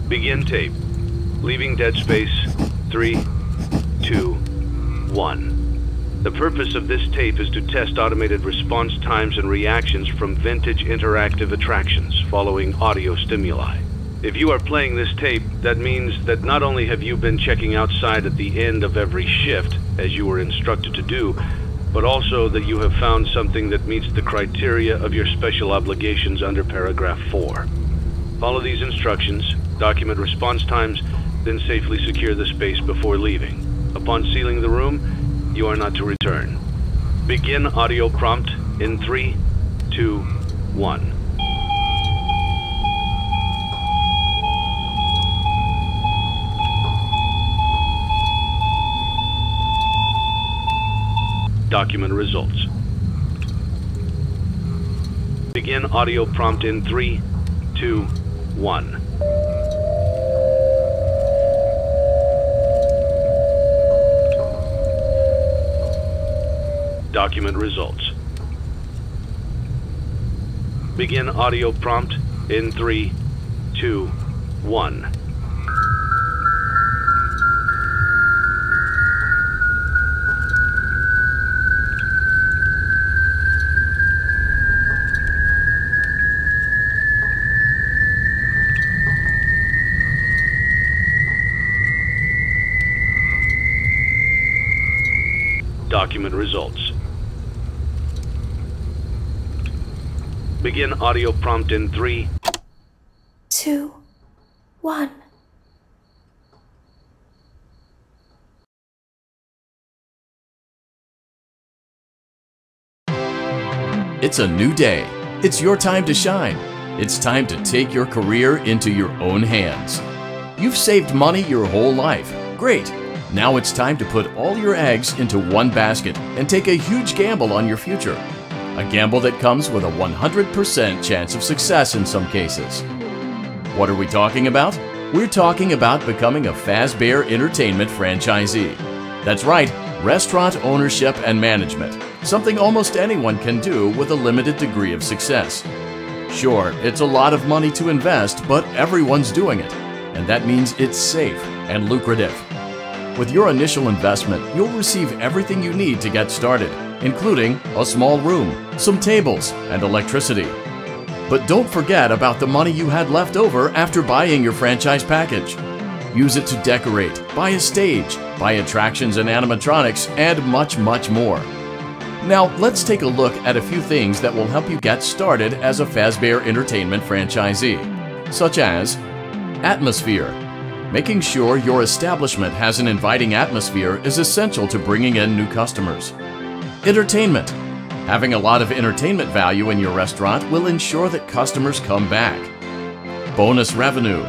Begin tape. Leaving dead space. 3, 2, 1. The purpose of this tape is to test automated response times and reactions from vintage interactive attractions following audio stimuli. If you are playing this tape, that means that not only have you been checking outside at the end of every shift, as you were instructed to do, but also that you have found something that meets the criteria of your special obligations under paragraph 4. Follow these instructions, document response times, then safely secure the space before leaving. Upon sealing the room, you are not to return. Begin audio prompt in 3, 2, 1. Document results. Begin audio prompt in 3, 2, 1. Document results. Begin audio prompt in 3, 2, 1. Document results. Begin audio prompt in 3, 2, 1. It's a new day. It's your time to shine. It's time to take your career into your own hands. You've saved money your whole life. Great. Now it's time to put all your eggs into one basket and take a huge gamble on your future. A gamble that comes with a 100% chance of success in some cases. What are we talking about? We're talking about becoming a Fazbear Entertainment franchisee. That's right, restaurant ownership and management. Something almost anyone can do with a limited degree of success. Sure, it's a lot of money to invest, but everyone's doing it. And that means it's safe and lucrative. With your initial investment, you'll receive everything you need to get started, including a small room, some tables, and electricity. But don't forget about the money you had left over after buying your franchise package. Use it to decorate, buy a stage, buy attractions and animatronics, and much, much more. Now, let's take a look at a few things that will help you get started as a Fazbear Entertainment franchisee, such as atmosphere. Making sure your establishment has an inviting atmosphere is essential to bringing in new customers. Entertainment. Having a lot of entertainment value in your restaurant will ensure that customers come back. Bonus revenue.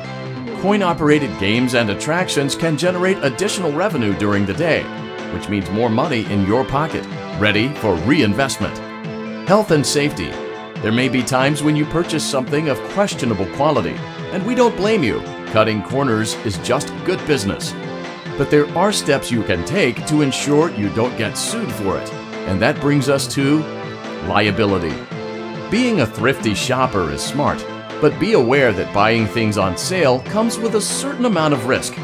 Coin-operated games and attractions can generate additional revenue during the day, which means more money in your pocket, ready for reinvestment. Health and safety. There may be times when you purchase something of questionable quality, and we don't blame you. Cutting corners is just good business. But there are steps you can take to ensure you don't get sued for it. And that brings us to liability. Being a thrifty shopper is smart, but be aware that buying things on sale comes with a certain amount of risk.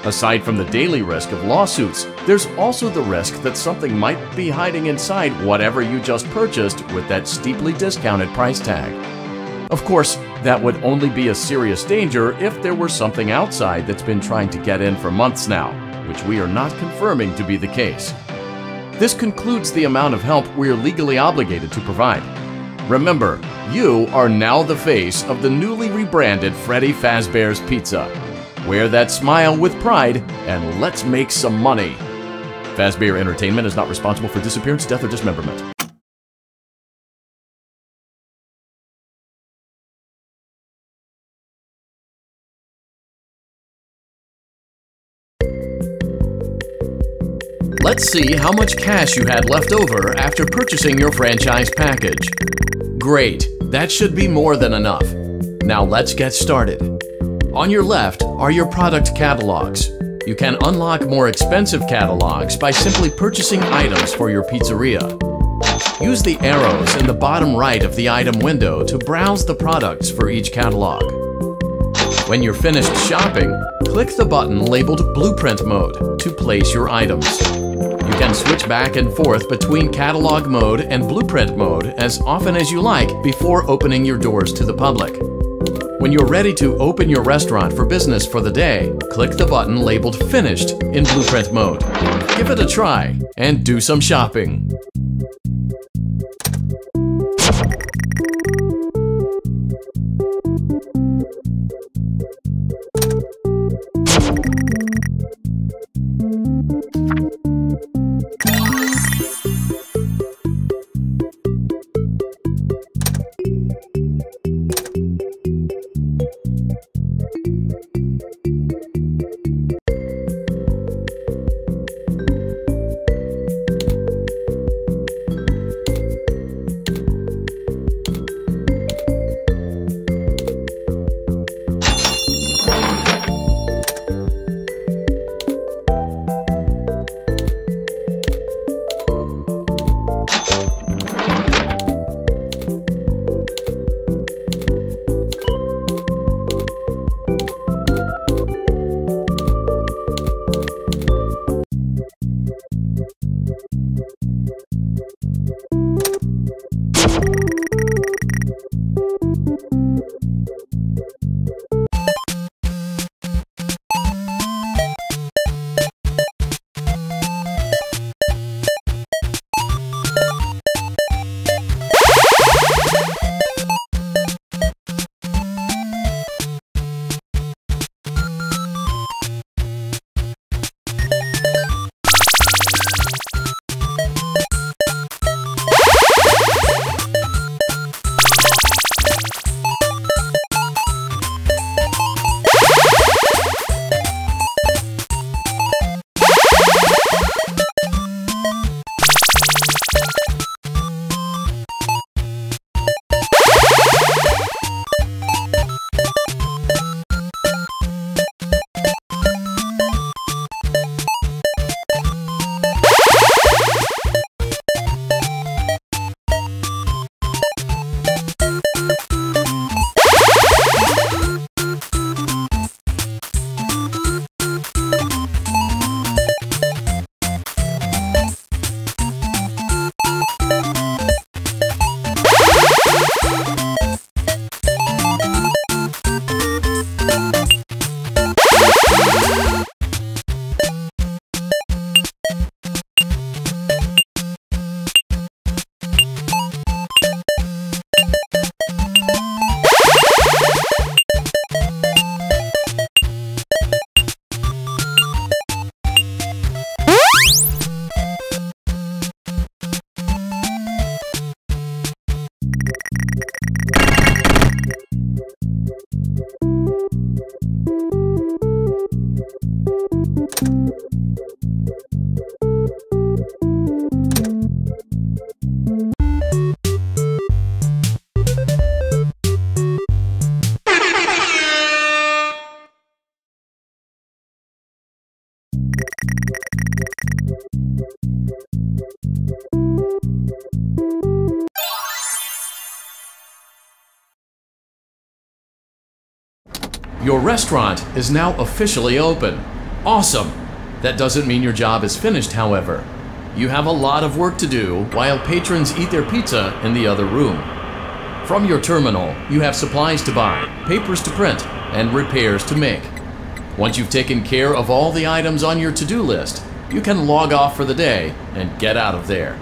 Aside from the daily risk of lawsuits, there's also the risk that something might be hiding inside whatever you just purchased with that steeply discounted price tag. Of course, that would only be a serious danger if there were something outside that's been trying to get in for months now, which we are not confirming to be the case. This concludes the amount of help we are legally obligated to provide. Remember, you are now the face of the newly rebranded Freddy Fazbear's Pizza. Wear that smile with pride and let's make some money. Fazbear Entertainment is not responsible for disappearance, death, or dismemberment. Let's see how much cash you had left over after purchasing your franchise package. Great, that should be more than enough. Now let's get started. On your left are your product catalogs. You can unlock more expensive catalogs by simply purchasing items for your pizzeria. Use the arrows in the bottom right of the item window to browse the products for each catalog. When you're finished shopping, click the button labeled Blueprint Mode to place your items. You can switch back and forth between Catalog Mode and Blueprint Mode as often as you like before opening your doors to the public. When you're ready to open your restaurant for business for the day, click the button labeled Finished in Blueprint Mode. Give it a try and do some shopping. Your restaurant is now officially open. Awesome! That doesn't mean your job is finished, however. You have a lot of work to do while patrons eat their pizza in the other room. From your terminal, you have supplies to buy, papers to print, and repairs to make. Once you've taken care of all the items on your to-do list, you can log off for the day and get out of there.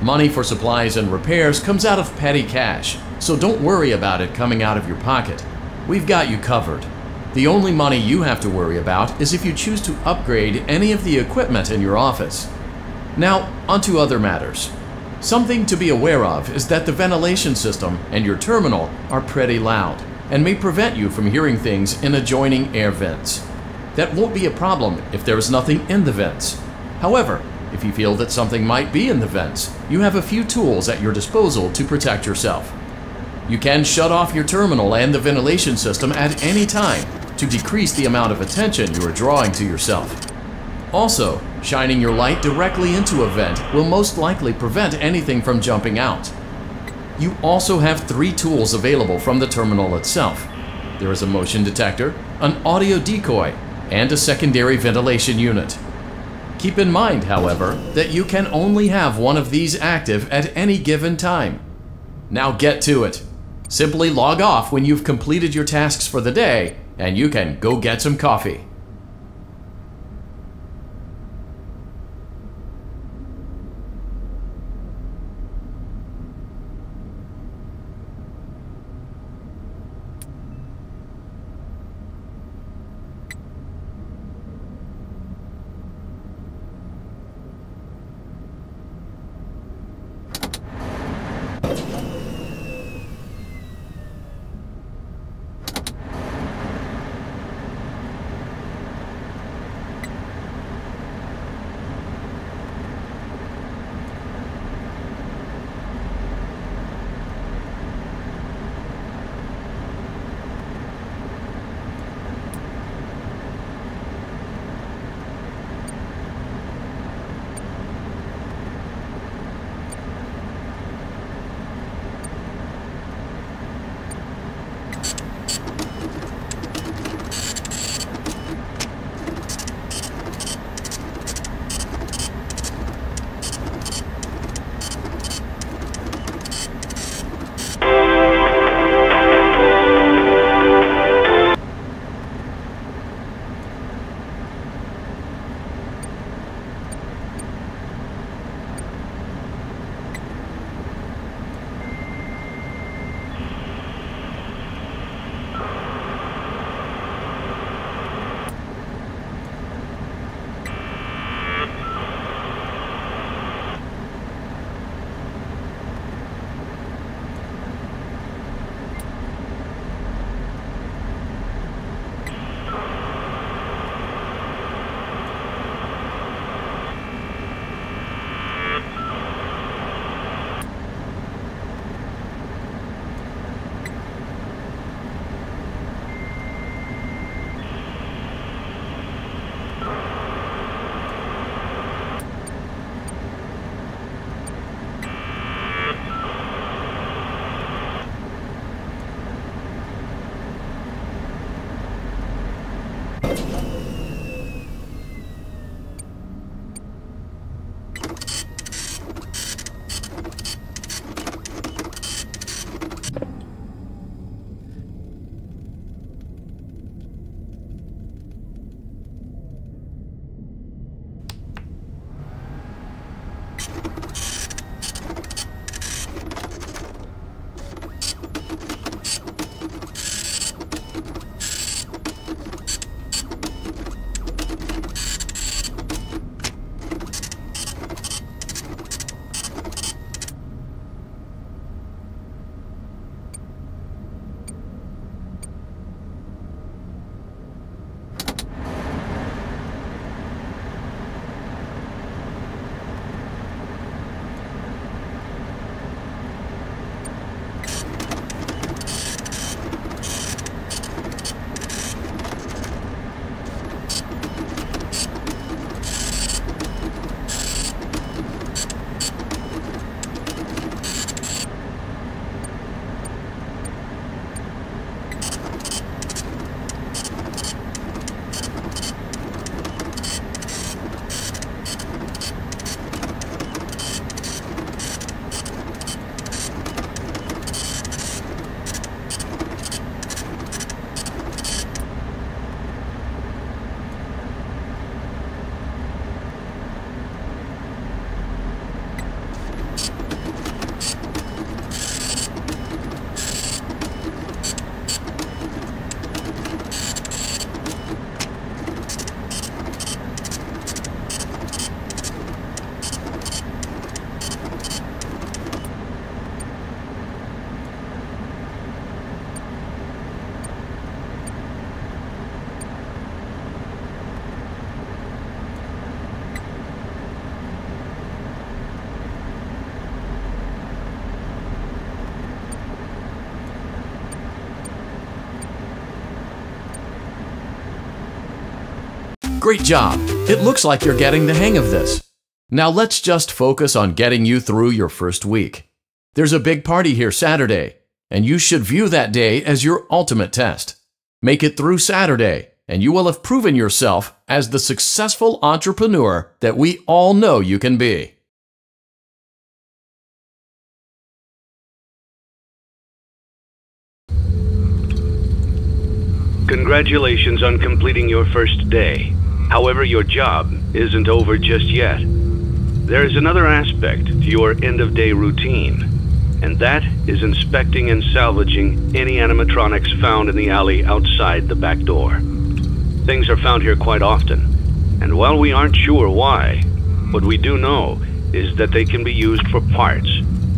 Money for supplies and repairs comes out of petty cash, so don't worry about it coming out of your pocket. We've got you covered. The only money you have to worry about is if you choose to upgrade any of the equipment in your office. Now, onto other matters. Something to be aware of is that the ventilation system and your terminal are pretty loud and may prevent you from hearing things in adjoining air vents. That won't be a problem if there is nothing in the vents. However, if you feel that something might be in the vents, you have a few tools at your disposal to protect yourself. You can shut off your terminal and the ventilation system at any time to decrease the amount of attention you are drawing to yourself. Also, shining your light directly into a vent will most likely prevent anything from jumping out. You also have 3 tools available from the terminal itself. There is a motion detector, an audio decoy, and a secondary ventilation unit. Keep in mind, however, that you can only have one of these active at any given time. Now get to it. Simply log off when you've completed your tasks for the day, and you can go get some coffee. Great job! It looks like you're getting the hang of this. Now let's just focus on getting you through your first week. There's a big party here Saturday, and you should view that day as your ultimate test. Make it through Saturday, and you will have proven yourself as the successful entrepreneur that we all know you can be. Congratulations on completing your first day. However, your job isn't over just yet. There is another aspect to your end-of-day routine, and that is inspecting and salvaging any animatronics found in the alley outside the back door. Things are found here quite often, and while we aren't sure why, what we do know is that they can be used for parts,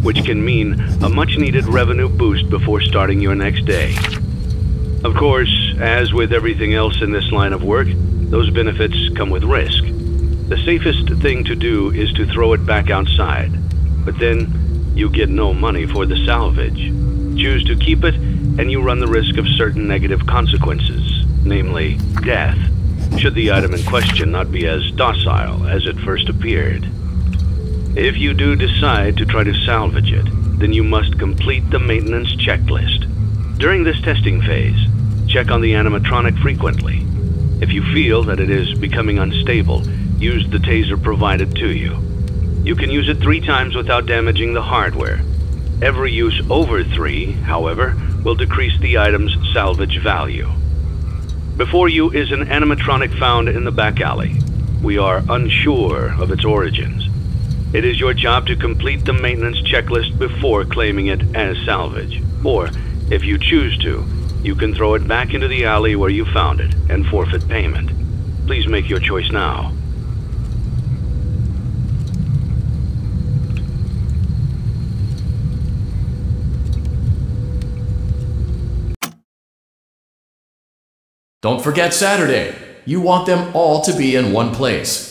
which can mean a much-needed revenue boost before starting your next day. Of course, as with everything else in this line of work, those benefits come with risk. The safest thing to do is to throw it back outside, but then you get no money for the salvage. Choose to keep it, and you run the risk of certain negative consequences, namely death, should the item in question not be as docile as it first appeared. If you do decide to try to salvage it, then you must complete the maintenance checklist. During this testing phase, check on the animatronic frequently. If you feel that it is becoming unstable, use the taser provided to you. You can use it 3 times without damaging the hardware. Every use over 3, however, will decrease the item's salvage value. Before you is an animatronic found in the back alley. We are unsure of its origins. It is your job to complete the maintenance checklist before claiming it as salvage. Or, if you choose to, you can throw it back into the alley where you found it and forfeit payment. Please make your choice now. Don't forget Saturday. You want them all to be in one place.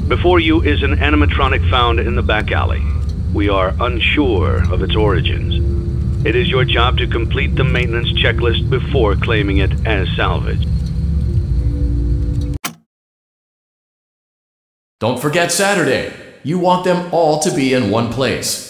Before you is an animatronic found in the back alley. We are unsure of its origins. It is your job to complete the maintenance checklist before claiming it as salvage. Don't forget Saturday. You want them all to be in one place.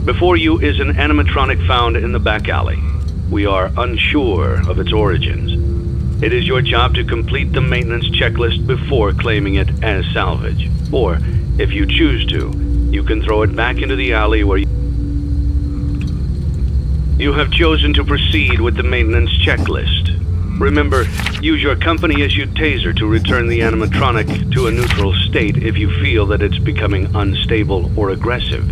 Before you is an animatronic found in the back alley. We are unsure of its origins. It is your job to complete the maintenance checklist before claiming it as salvage. Or, if you choose to, you can throw it back into the alley where you have chosen to proceed with the maintenance checklist. Remember, use your company-issued taser to return the animatronic to a neutral state if you feel that it's becoming unstable or aggressive.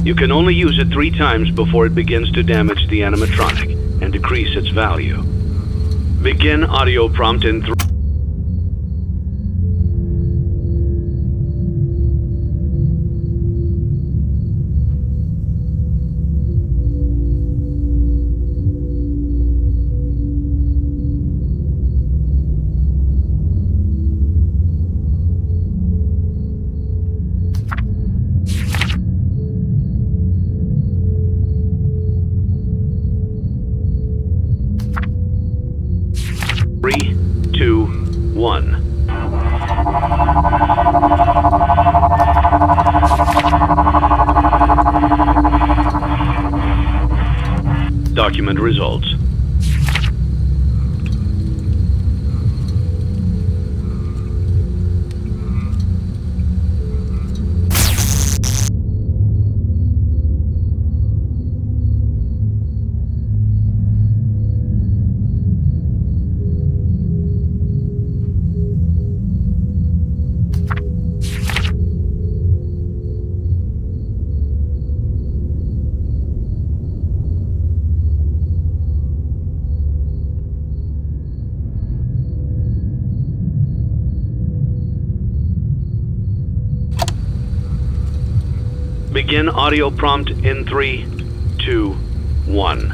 You can only use it 3 times before it begins to damage the animatronic and decrease its value. Begin audio prompt in 3. Three, two, one. Document results. Begin audio prompt in 3, 2, 1.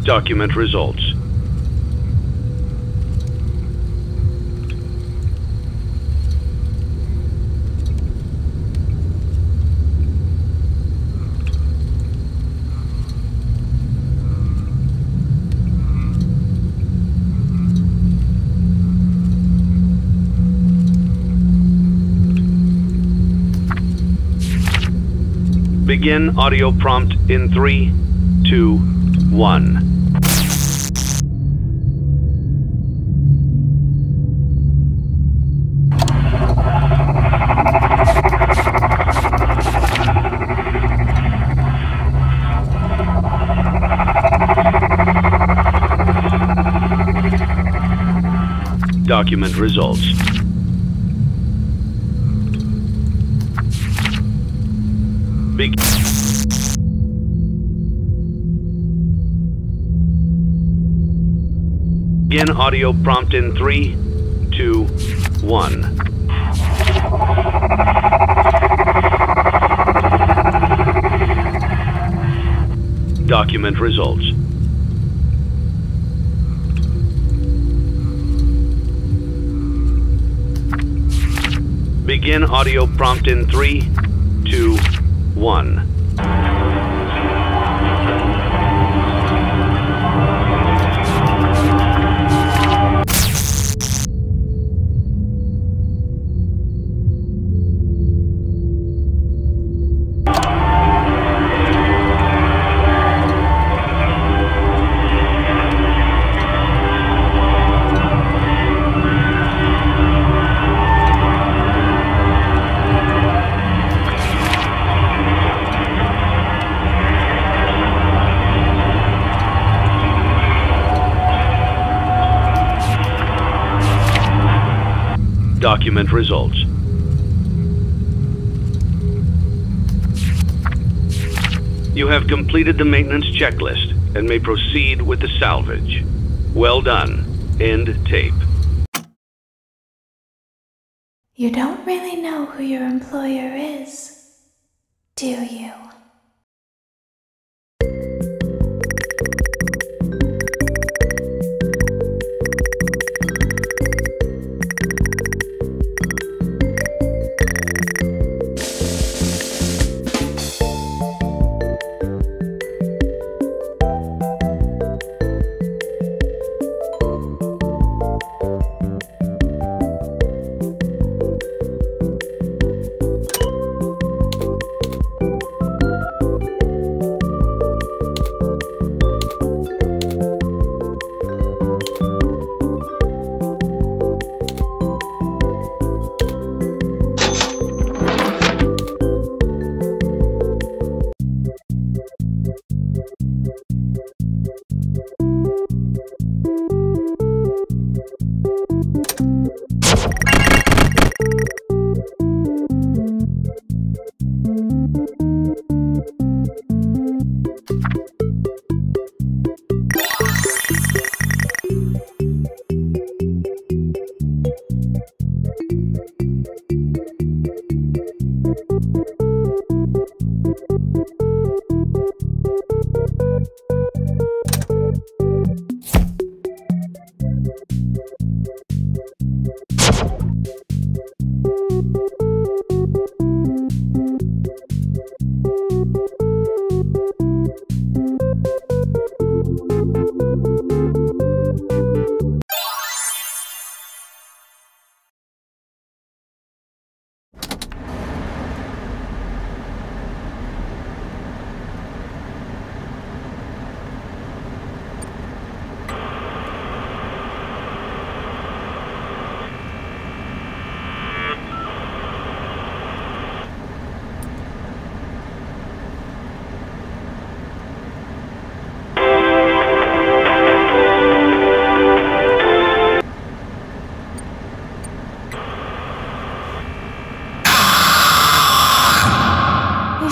Document results. Begin audio prompt in 3, 2, 1. Document results. Begin audio prompt in 3, 2, 1. Document results. Begin audio prompt in 3, 2, 1. Document results. You have completed the maintenance checklist and may proceed with the salvage. Well done. End tape. You don't really know who your employer is, do you? You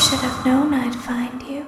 should have known I'd find you.